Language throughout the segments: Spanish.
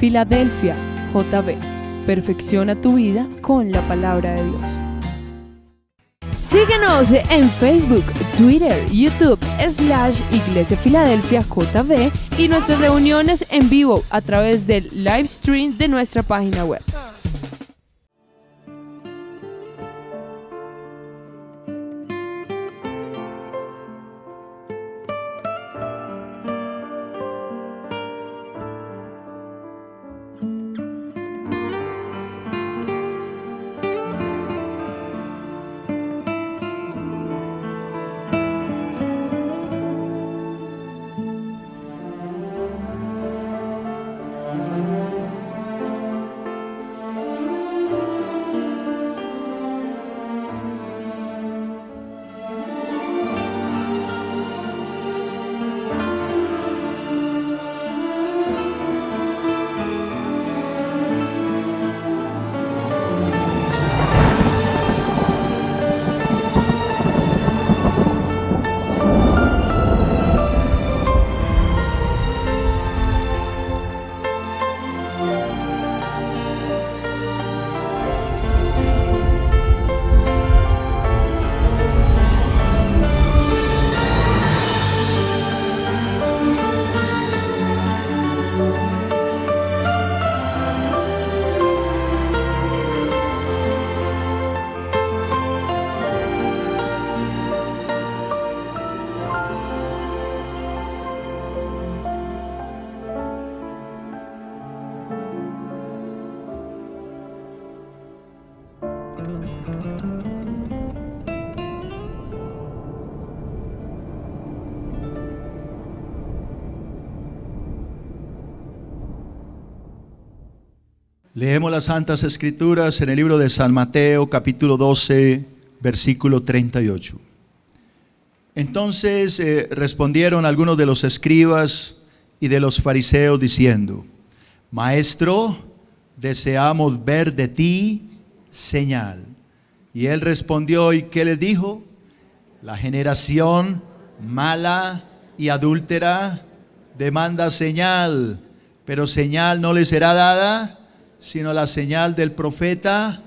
Filadelfia, JB. Perfecciona tu vida con la palabra de Dios. Síguenos en Facebook, Twitter, YouTube, /Iglesia Filadelfia JB y nuestras reuniones en vivo a través del live stream de nuestra página web. Leemos las Santas Escrituras en el libro de San Mateo, capítulo 12, versículo 38. Entonces respondieron algunos de los escribas y de los fariseos diciendo: Maestro, deseamos ver de ti señal. Y él respondió, ¿y qué les dijo? La generación mala y adúltera demanda señal, pero señal no le será dada, sino la señal del profeta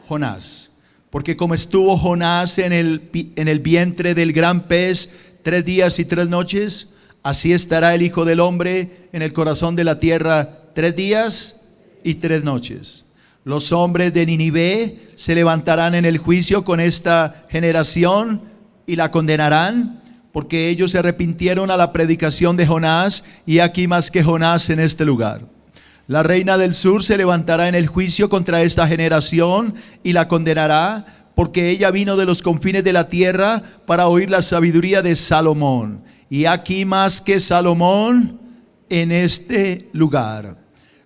Jonás. Porque como estuvo Jonás en el vientre del gran pez 3 días y 3 noches, así estará el Hijo del Hombre en el corazón de la tierra 3 días y 3 noches. Los hombres de Nínive se levantarán en el juicio con esta generación y la condenarán, porque ellos se arrepintieron a la predicación de Jonás, y aquí más que Jonás en este lugar. La reina del sur se levantará en el juicio contra esta generación y la condenará, porque ella vino de los confines de la tierra para oír la sabiduría de Salomón. Y aquí más que Salomón en este lugar.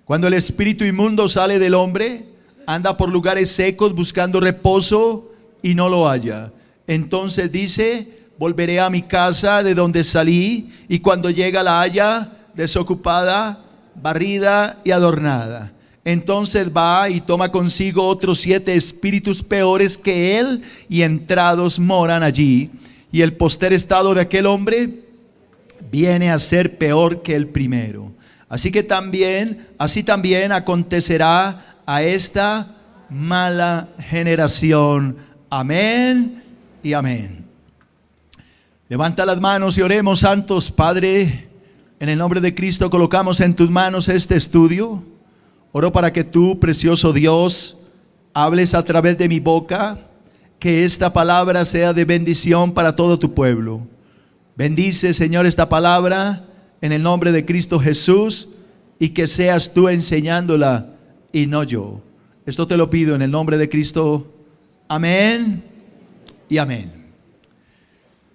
Cuando el espíritu inmundo sale del hombre, anda por lugares secos buscando reposo y no lo halla. Entonces dice: volveré a mi casa de donde salí, y cuando llega la halla desocupada, barrida y adornada. Entonces va y toma consigo otros 7 espíritus peores que él, y entrados moran allí. Y el postrer estado de aquel hombre viene a ser peor que el primero. Así también acontecerá a esta mala generación. Amén y amén. Levanta las manos y oremos. Santos Padre, en el nombre de Cristo colocamos en tus manos este estudio. Oro para que tú, precioso Dios, hables a través de mi boca, que esta palabra sea de bendición para todo tu pueblo. Bendice, Señor, esta palabra en el nombre de Cristo Jesús, y que seas tú enseñándola y no yo. Esto te lo pido en el nombre de Cristo. Amén y amén.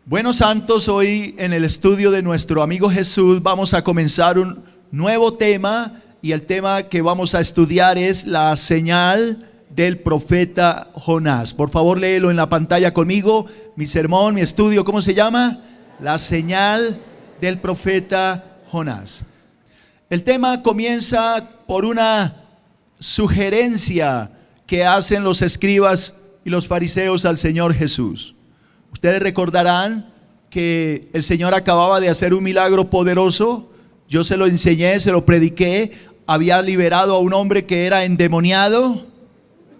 Bueno, santos, hoy en el estudio de nuestro amigo Jesús vamos a comenzar un nuevo tema, y el tema que vamos a estudiar es la señal del profeta Jonás. Por favor, léelo en la pantalla conmigo. Mi sermón, mi estudio, ¿cómo se llama? La señal del profeta Jonás. El tema comienza por una sugerencia que hacen los escribas y los fariseos al Señor Jesús. Ustedes recordarán que el Señor acababa de hacer un milagro poderoso. Yo se lo enseñé, se lo prediqué había liberado a un hombre que era endemoniado,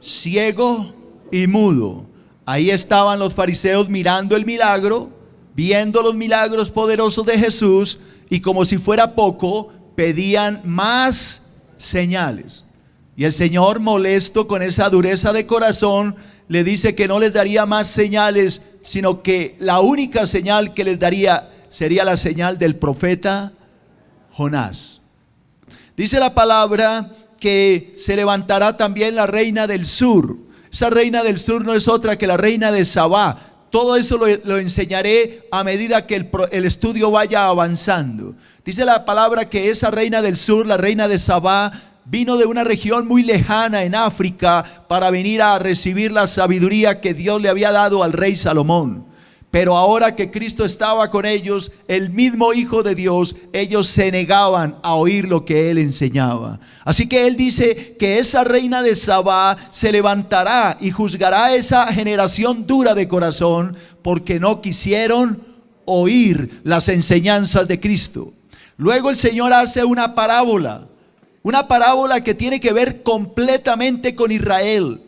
ciego y mudo. Ahí estaban los fariseos mirando el milagro, viendo los milagros poderosos de Jesús, y como si fuera poco, pedían más señales. Y el Señor, molesto con esa dureza de corazón, le dice que no les daría más señales, sino que la única señal que les daría sería la señal del profeta Jonás. Dice la palabra que se levantará también la reina del sur. Esa reina del sur no es otra que la reina de Sabá. Todo eso lo enseñaré a medida que el estudio vaya avanzando. Dice la palabra que esa reina del sur, la reina de Sabá, vino de una región muy lejana en África para venir a recibir la sabiduría que Dios le había dado al rey Salomón. Pero ahora que Cristo estaba con ellos, el mismo Hijo de Dios, ellos se negaban a oír lo que Él enseñaba. Así que Él dice que esa reina de Sabá se levantará y juzgará a esa generación dura de corazón, porque no quisieron oír las enseñanzas de Cristo. Luego el Señor hace una parábola que tiene que ver completamente con Israel.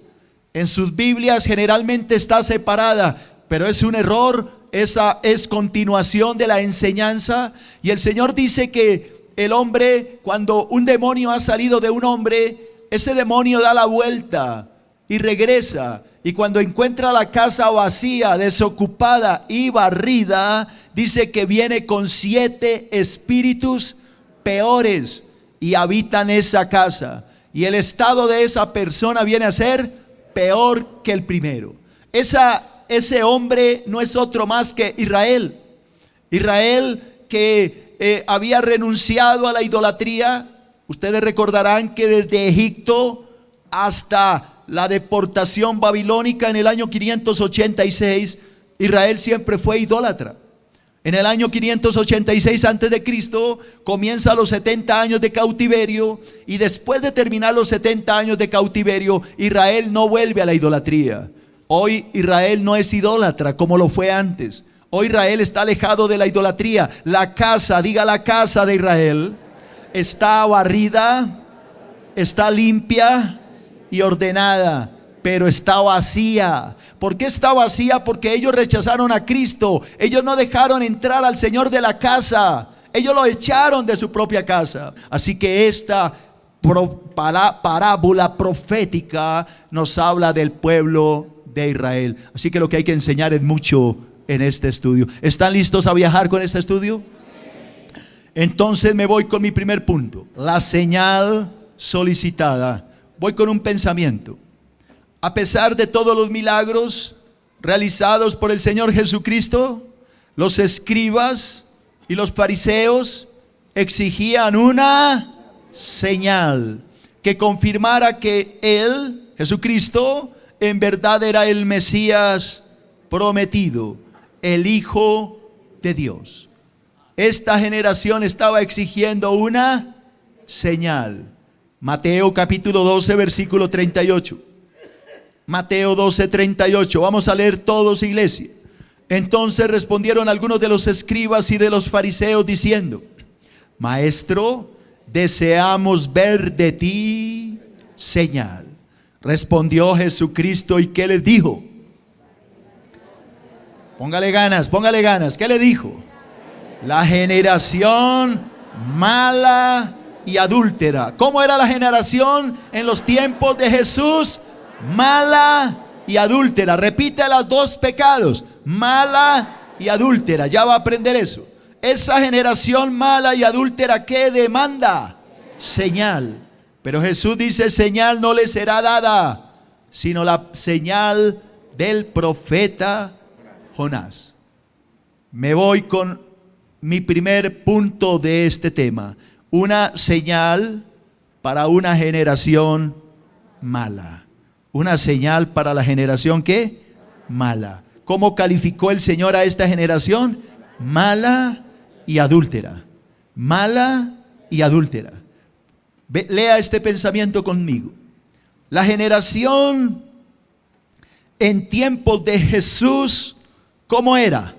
En sus Biblias generalmente está separada, pero es un error. Esa es continuación de la enseñanza. Y el Señor dice que el hombre, cuando un demonio ha salido de un hombre, ese demonio da la vuelta y regresa. Y cuando encuentra la casa vacía, desocupada y barrida, dice que viene con 7 espíritus peores y habitan esa casa. Y el estado de esa persona viene a ser peor que el primero. Ese hombre no es otro más que Israel. Israel que había renunciado a la idolatría. Ustedes recordarán que desde Egipto hasta la deportación babilónica en el año 586, Israel siempre fue idólatra. En el año 586 antes de Cristo comienza los 70 años de cautiverio, y después de terminar los 70 años de cautiverio, Israel no vuelve a la idolatría. Hoy Israel no es idólatra como lo fue antes. Hoy Israel está alejado de la idolatría. La casa, diga la casa de Israel, está barrida, está limpia y ordenada, pero está vacía. ¿Por qué está vacía? Porque ellos rechazaron a Cristo. Ellos no dejaron entrar al Señor de la casa. Ellos lo echaron de su propia casa. Así que esta parábola profética nos habla del pueblo de Israel. Así que lo que hay que enseñar es mucho en este estudio. ¿Están listos a viajar con este estudio? Entonces me voy con mi primer punto, la señal solicitada. Voy con un pensamiento. A pesar de todos los milagros realizados por el Señor Jesucristo, los escribas y los fariseos exigían una señal que confirmara que Él, Jesucristo, en verdad era el Mesías prometido, el Hijo de Dios. Esta generación estaba exigiendo una señal. Mateo capítulo 12, versículo 38. Mateo 12, 38. Vamos a leer todos, iglesia. Entonces respondieron algunos de los escribas y de los fariseos diciendo: Maestro, deseamos ver de ti señal. Respondió Jesucristo, ¿y qué les dijo? Póngale ganas, póngale ganas. ¿Qué le dijo? La generación mala y adúltera. ¿Cómo era la generación en los tiempos de Jesús? Mala y adúltera. Repite los 2 pecados: mala y adúltera. Ya va a aprender eso. Esa generación mala y adúltera, ¿qué demanda? Señal. Pero Jesús dice: señal no le será dada, sino la señal del profeta Jonás. Me voy con mi primer punto de este tema. Una señal para una generación mala. Una señal para la generación ¿qué? Mala. ¿Cómo calificó el Señor a esta generación? Mala y adúltera. Mala y adúltera. Lea este pensamiento conmigo. La generación en tiempos de Jesús, ¿cómo era?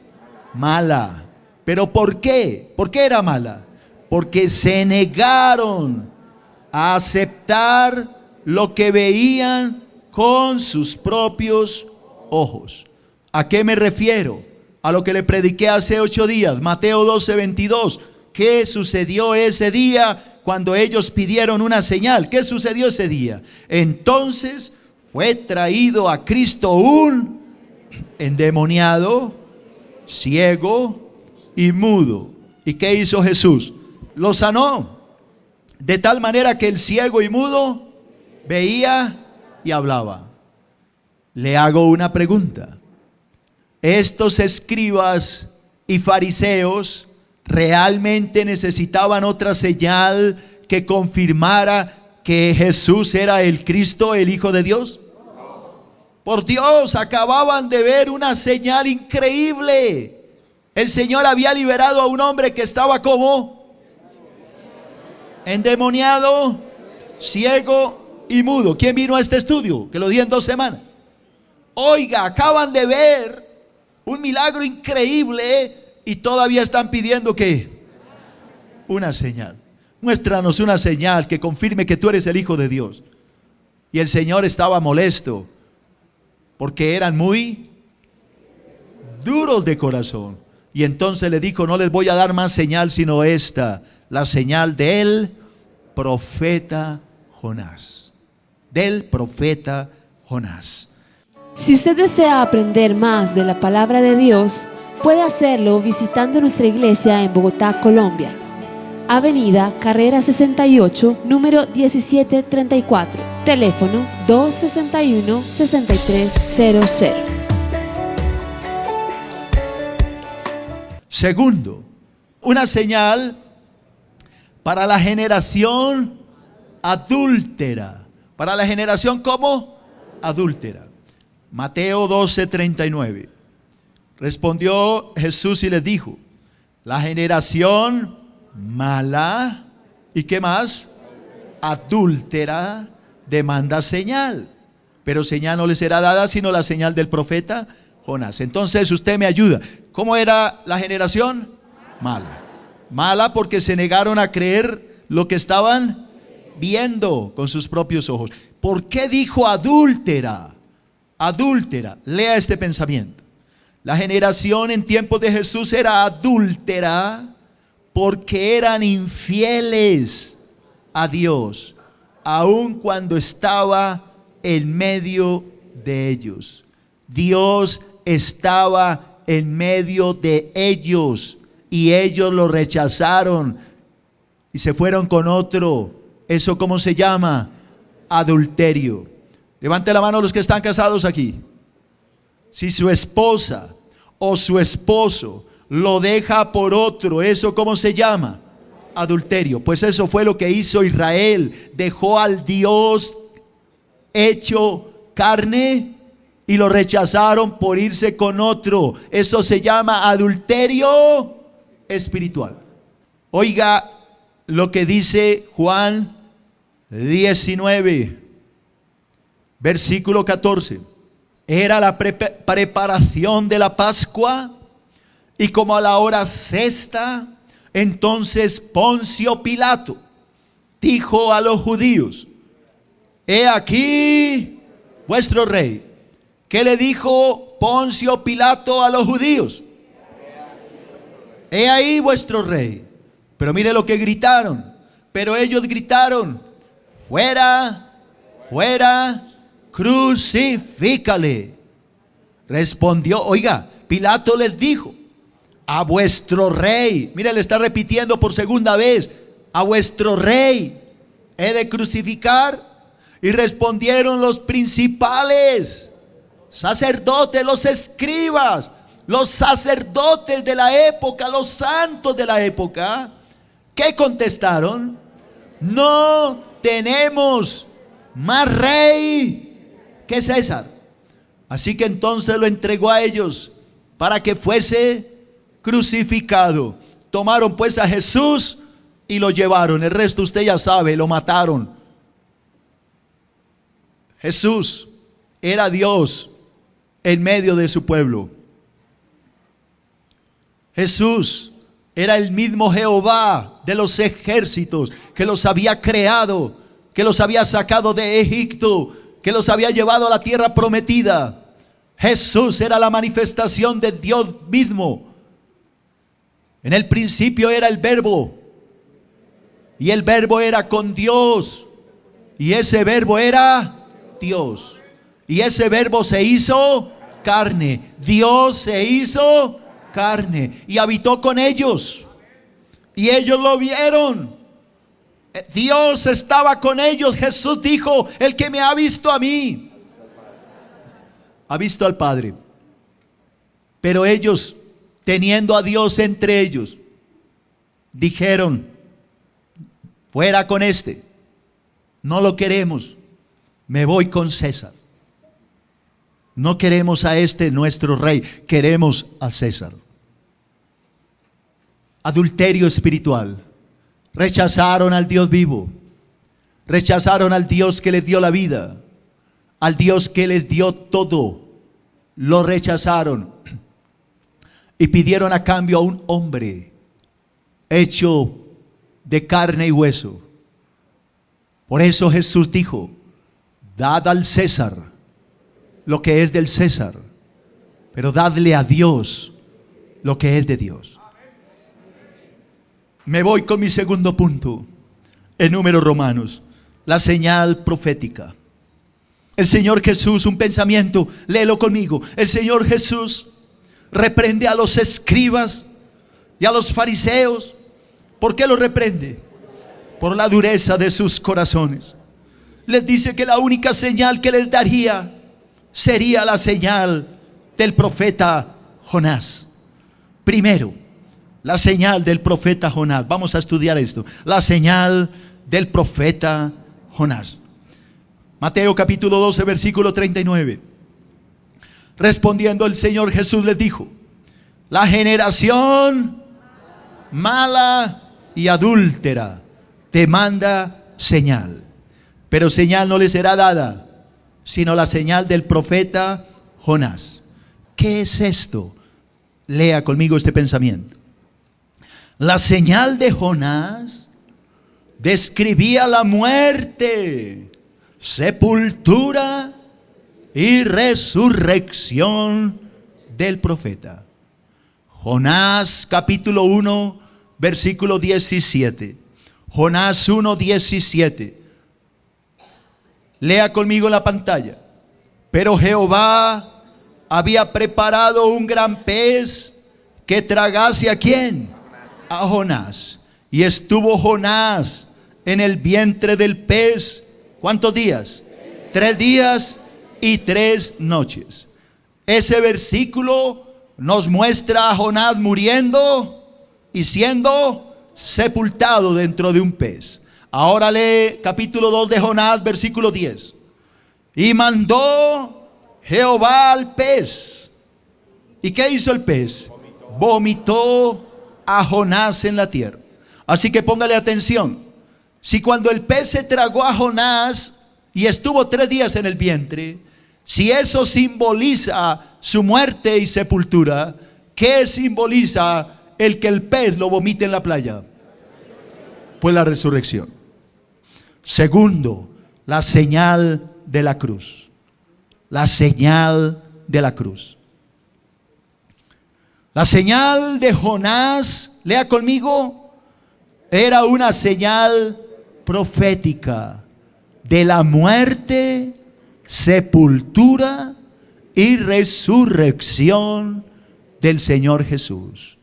Mala. ¿Pero por qué? ¿Por qué era mala? Porque se negaron a aceptar lo que veían con sus propios ojos. ¿A qué me refiero? A lo que le prediqué hace 8 días, Mateo 12:22. ¿Qué sucedió ese día cuando ellos pidieron una señal? ¿Qué sucedió ese día? Entonces fue traído a Cristo un endemoniado, ciego y mudo. ¿Y qué hizo Jesús? Lo sanó. De tal manera que el ciego y mudo veía y hablaba. Le hago una pregunta. Estos escribas y fariseos realmente necesitaban otra señal que confirmara que Jesús era el Cristo, el Hijo de Dios. Por Dios, acababan de ver una señal increíble. El Señor había liberado a un hombre que estaba como endemoniado, ciego y mudo. ¿Quién vino a este estudio? Que lo di en 2 semanas. Oiga, acaban de ver un milagro increíble y todavía están pidiendo que una señal. Muéstranos una señal que confirme que tú eres el Hijo de Dios. Y el Señor estaba molesto porque eran muy duros de corazón. Y entonces le dijo: no les voy a dar más señal sino esta, la señal del profeta Jonás. Del profeta Jonás. Si usted desea aprender más de la palabra de Dios, puede hacerlo visitando nuestra iglesia en Bogotá, Colombia. Avenida Carrera 68, número 1734. Teléfono 261-6300. Segundo, una señal para la generación adúltera. Para la generación ¿cómo? Adúltera. Mateo 12:39. Respondió Jesús y les dijo: la generación mala, ¿y qué más? Adúltera, demanda señal, pero señal no le será dada sino la señal del profeta Jonás. Entonces usted me ayuda. ¿Cómo era la generación? Mala. Mala porque se negaron a creer lo que estaban viendo con sus propios ojos. ¿Por qué dijo adúltera? Adúltera. Lea este pensamiento. La generación en tiempos de Jesús era adúltera porque eran infieles a Dios, aun cuando estaba en medio de ellos. Dios estaba en medio de ellos y ellos lo rechazaron y se fueron con otro. ¿Eso cómo se llama? Adulterio. Levante la mano los que están casados aquí. Si su esposa o su esposo lo deja por otro, ¿eso cómo se llama? Adulterio. Pues eso fue lo que hizo Israel. Dejó al Dios hecho carne y lo rechazaron por irse con otro. Eso se llama adulterio espiritual. Oiga lo que dice Juan 19, versículo 14. Era la preparación de la Pascua, y como a la hora sexta, entonces Poncio Pilato dijo a los judíos: he aquí vuestro rey. ¿Qué le dijo Poncio Pilato a los judíos? He ahí vuestro rey. Pero mire lo que gritaron. Pero ellos gritaron: fuera, fuera, crucifícale. Respondió, oiga, Pilato les dijo: a vuestro rey. Mire, le está repitiendo por segunda vez: a vuestro rey he de crucificar. Y respondieron los principales sacerdotes, los escribas, los sacerdotes de la época, los santos de la época. ¿Qué contestaron? No tenemos más rey que César. Así que entonces lo entregó a ellos para que fuese crucificado. Tomaron pues a Jesús y lo llevaron. El resto usted ya sabe, lo mataron. Jesús era Dios en medio de su pueblo. Jesús era el mismo Jehová de los ejércitos que los había creado que los había sacado de Egipto, que los había llevado a la tierra prometida. Jesús era la manifestación de Dios mismo. En el principio era el Verbo, y el Verbo era con Dios, y ese Verbo era Dios, y ese Verbo se hizo carne. Dios se hizo carne y habitó con ellos, y ellos lo vieron. Dios estaba con ellos. Jesús dijo: el que me ha visto a mí ha visto al Padre. Pero ellos, teniendo a Dios entre ellos, dijeron: fuera con este, no lo queremos, me voy con César. No queremos a este nuestro rey, queremos a César. Adulterio espiritual. Rechazaron al Dios vivo, rechazaron al Dios que les dio la vida, al Dios que les dio todo. Lo rechazaron y pidieron a cambio a un hombre hecho de carne y hueso. Por eso Jesús dijo: dad al César lo que es del César, pero dadle a Dios lo que es de Dios. Me voy con mi segundo punto, en Números Romanos, la señal profética. El Señor Jesús, un pensamiento, léelo conmigo. El Señor Jesús reprende a los escribas y a los fariseos. ¿Por qué los reprende? Por la dureza de sus corazones. Les dice que la única señal que les daría sería la señal del profeta Jonás. Primero, la señal del profeta Jonás. Vamos a estudiar esto. La señal del profeta Jonás. Mateo capítulo 12, versículo 39. Respondiendo el Señor Jesús les dijo: la generación mala y adúltera demanda señal, pero señal no le será dada, sino la señal del profeta Jonás. ¿Qué es esto? Lea conmigo este pensamiento. La señal de Jonás describía la muerte, sepultura y resurrección del profeta. Jonás capítulo 1, versículo 17. Jonás 1, 17. Lea conmigo en la pantalla. Pero Jehová había preparado un gran pez que tragase ¿a quién? A Jonás. Y estuvo Jonás en el vientre del pez, ¿cuántos días? 3 días y 3 noches. Ese versículo nos muestra a Jonás muriendo y siendo sepultado dentro de un pez. Ahora lee capítulo 2 de Jonás, versículo 10. Y mandó Jehová al pez. ¿Y qué hizo el pez? Vomitó a Jonás en la tierra. Así que póngale atención. Si cuando el pez se tragó a Jonás y estuvo 3 días en el vientre, si eso simboliza su muerte y sepultura, ¿qué simboliza el que el pez lo vomite en la playa? Pues la resurrección. Segundo, la señal de la cruz. La señal de la cruz. La señal de Jonás, lea conmigo, era una señal profética de la muerte, sepultura y resurrección del Señor Jesús.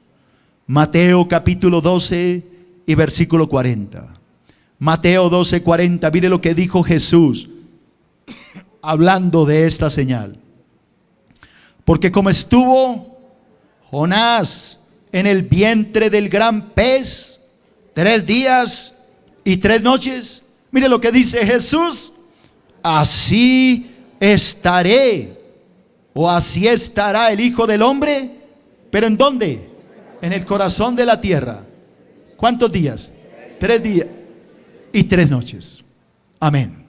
Mateo capítulo 12 y versículo 40. Mateo 12, 40. Mire lo que dijo Jesús hablando de esta señal. Porque como estuvo Jonás en el vientre del gran pez 3 días y 3 noches, mire lo que dice Jesús: así estaré, o así estará el Hijo del Hombre. ¿Pero en dónde? En el corazón de la tierra. ¿Cuántos días? 3 días y 3 noches. Amén.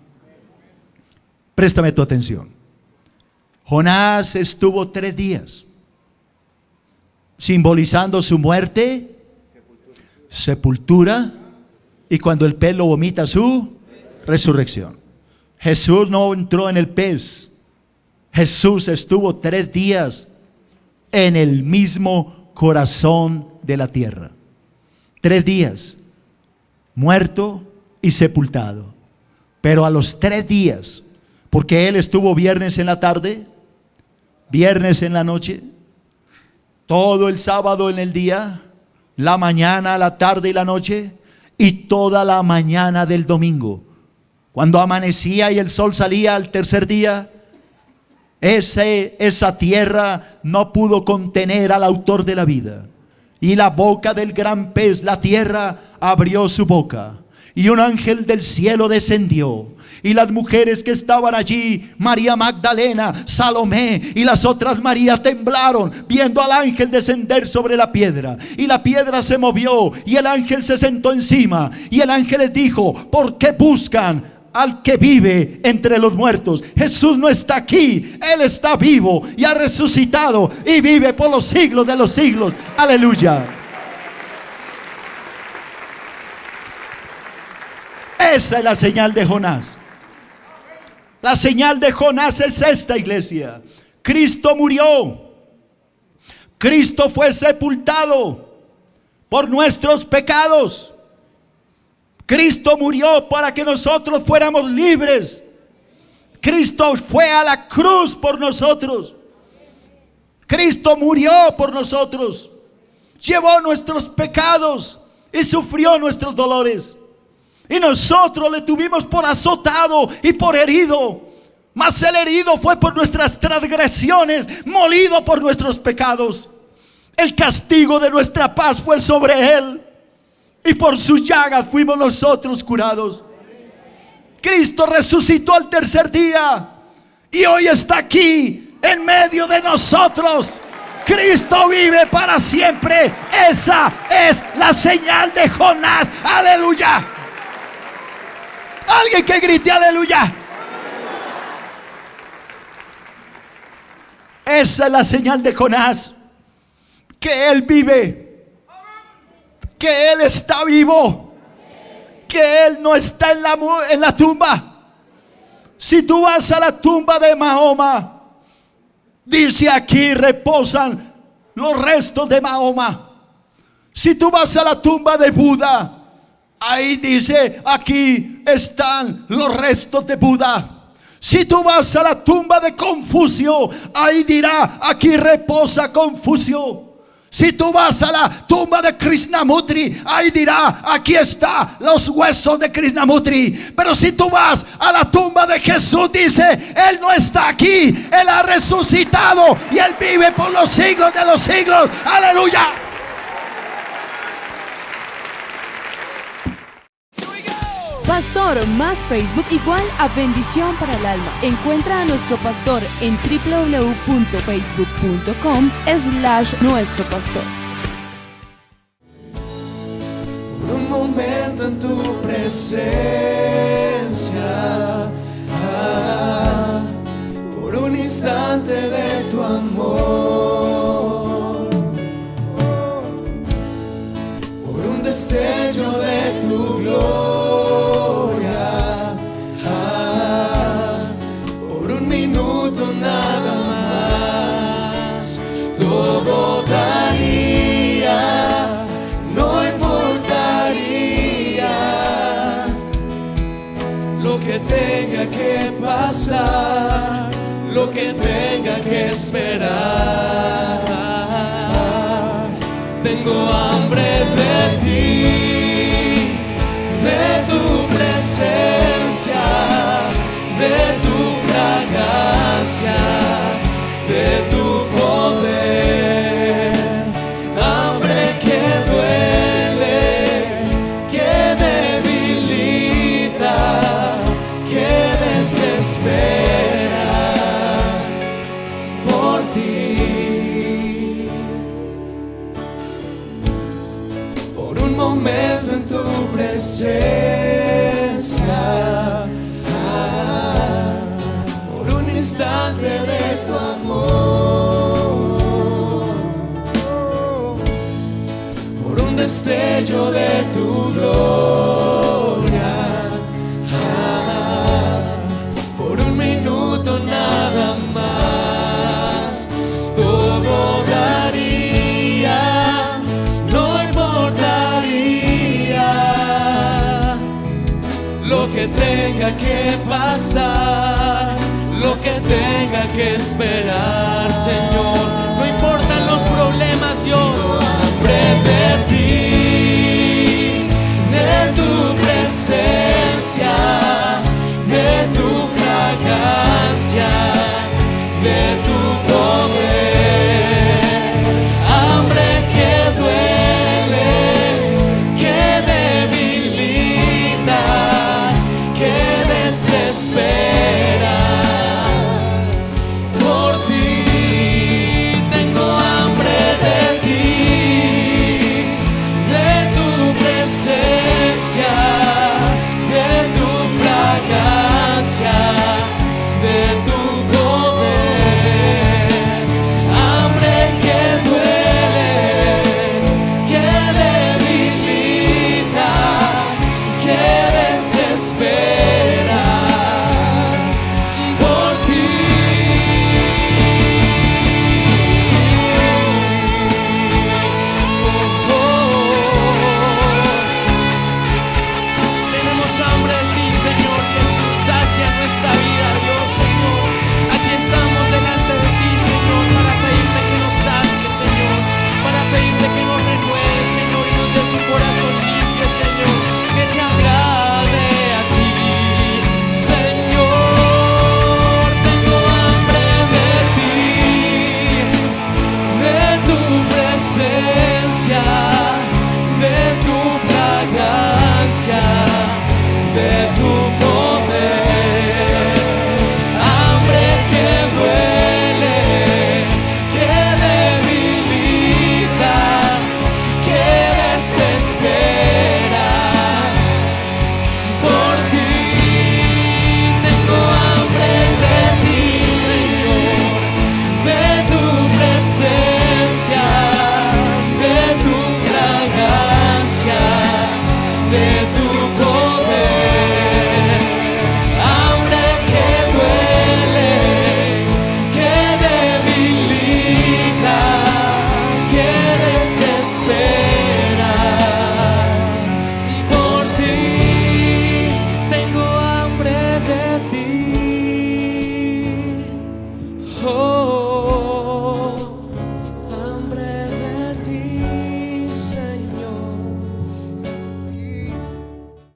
Préstame tu atención. Jonás estuvo 3 días, simbolizando su muerte, sepultura, y cuando el pez lo vomita, su resurrección. Jesús no entró en el pez. Jesús estuvo 3 días en el mismo corazón de la tierra. 3 días, muerto y sepultado. Pero a los 3 días, porque Él estuvo viernes en la tarde, viernes en la noche, todo el sábado en el día, la mañana, la tarde y la noche, y toda la mañana del domingo. Cuando amanecía y el sol salía al tercer día, esa tierra no pudo contener al autor de la vida. Y la boca del gran pez, la tierra, abrió su boca. Y un ángel del cielo descendió. Y las mujeres que estaban allí, María Magdalena, Salomé y las otras Marías, temblaron viendo al ángel descender sobre la piedra. Y la piedra se movió y el ángel se sentó encima. Y el ángel les dijo: ¿por qué buscan al que vive entre los muertos? Jesús no está aquí, Él está vivo y ha resucitado y vive por los siglos de los siglos. Aleluya. Esa es la señal de Jonás. La señal de Jonás es esta, iglesia. Cristo murió. Cristo fue sepultado por nuestros pecados. Cristo murió para que nosotros fuéramos libres. Cristo fue a la cruz por nosotros. Cristo murió por nosotros. Llevó nuestros pecados y sufrió nuestros dolores. Y nosotros le tuvimos por azotado y por herido. Mas el herido fue por nuestras transgresiones, molido por nuestros pecados. El castigo de nuestra paz fue sobre Él, y por sus llagas fuimos nosotros curados. Cristo resucitó al tercer día y hoy está aquí en medio de nosotros. Cristo vive para siempre. Esa es la señal de Jonás. Aleluya. Alguien que grite aleluya. Esa es la señal de Jonás, que Él vive, que Él está vivo, que Él no está en la tumba. Si tú vas a la tumba de Mahoma, dice aquí reposan los restos de Mahoma. Si tú vas a la tumba de Buda, ahí dice aquí están los restos de Buda. Si tú vas a la tumba de Confucio, ahí dirá aquí reposa Confucio. Si tú vas a la tumba de Krishnamurti, ahí dirá aquí están los huesos de Krishnamurti. Pero si tú vas a la tumba de Jesús, dice Él no está aquí, Él ha resucitado y Él vive por los siglos de los siglos. Aleluya. Pastor más Facebook igual a bendición para el alma. Encuentra a nuestro pastor en www.facebook.com/nuestro pastor. Por un momento en tu presencia, por un instante de tu amor, por un destello de tu gloria. Nada más, todo daría, no importaría lo que tenga que pasar, lo que tenga que esperar. Tengo hambre de ti, de tu presencia, de tu fragancia, de tu poder. Hambre que duele, que debilita, que desespera por ti. Por un momento en tu presencia, instante de tu amor, por un destello de tu gloria. tenga que pasar, lo que tenga que esperar, Señor. No importan los problemas, Dios.